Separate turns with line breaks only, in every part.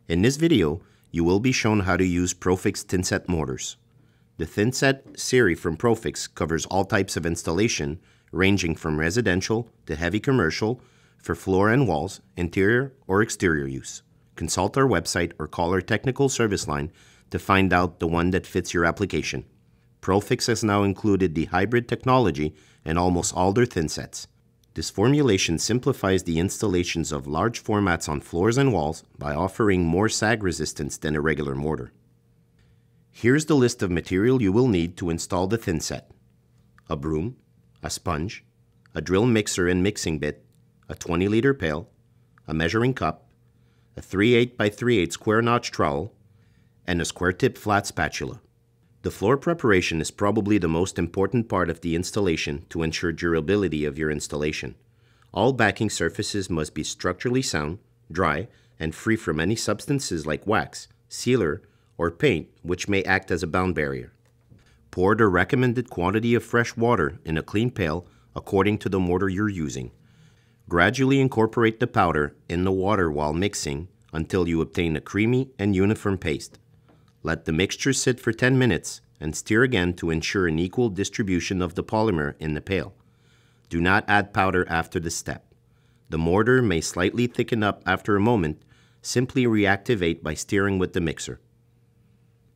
In this video, you will be shown how to use Profix thinset mortars. The thinset series from Profix covers all types of installation, ranging from residential to heavy commercial, for floor and walls, interior or exterior use. Consult our website or call our technical service line to find out the one that fits your application. Profix has now included the hybrid technology in almost all their thinsets. This formulation simplifies the installations of large formats on floors and walls by offering more sag resistance than a regular mortar. Here's the list of material you will need to install the thinset: a broom, a sponge, a drill mixer and mixing bit, a 20-liter pail, a measuring cup, a 3/8 by 3/8 square notch trowel, and a square tip flat spatula. The floor preparation is probably the most important part of the installation to ensure durability of your installation. All backing surfaces must be structurally sound, dry, and free from any substances like wax, sealer, or paint which may act as a bound barrier. Pour the recommended quantity of fresh water in a clean pail according to the mortar you're using. Gradually incorporate the powder in the water while mixing until you obtain a creamy and uniform paste. Let the mixture sit for 10 minutes and stir again to ensure an equal distribution of the polymer in the pail. Do not add powder after this step. The mortar may slightly thicken up after a moment. Simply reactivate by stirring with the mixer.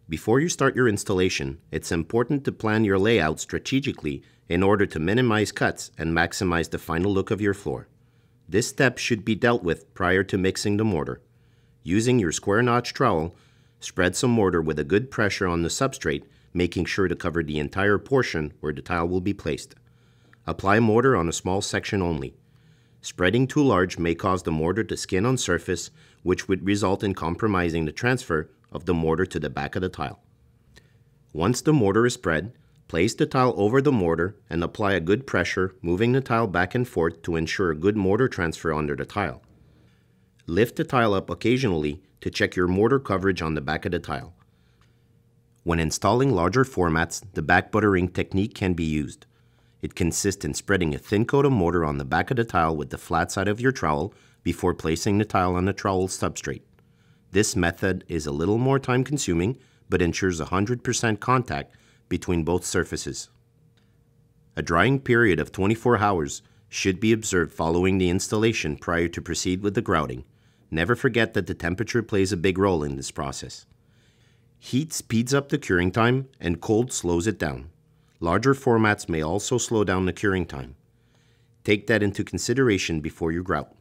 Before you start your installation, it's important to plan your layout strategically in order to minimize cuts and maximize the final look of your floor. This step should be dealt with prior to mixing the mortar. Using your square notch trowel, spread some mortar with a good pressure on the substrate, making sure to cover the entire portion where the tile will be placed. Apply mortar on a small section only. Spreading too large may cause the mortar to skin on surface, which would result in compromising the transfer of the mortar to the back of the tile. Once the mortar is spread, place the tile over the mortar and apply a good pressure, moving the tile back and forth to ensure a good mortar transfer under the tile. Lift the tile up occasionally to check your mortar coverage on the back of the tile. When installing larger formats, the back buttering technique can be used. It consists in spreading a thin coat of mortar on the back of the tile with the flat side of your trowel before placing the tile on the trowel substrate. This method is a little more time consuming, but ensures 100% contact between both surfaces. A drying period of 24 hours should be observed following the installation prior to proceed with the grouting. Never forget that the temperature plays a big role in this process. Heat speeds up the curing time and cold slows it down. Larger formats may also slow down the curing time. Take that into consideration before you grout.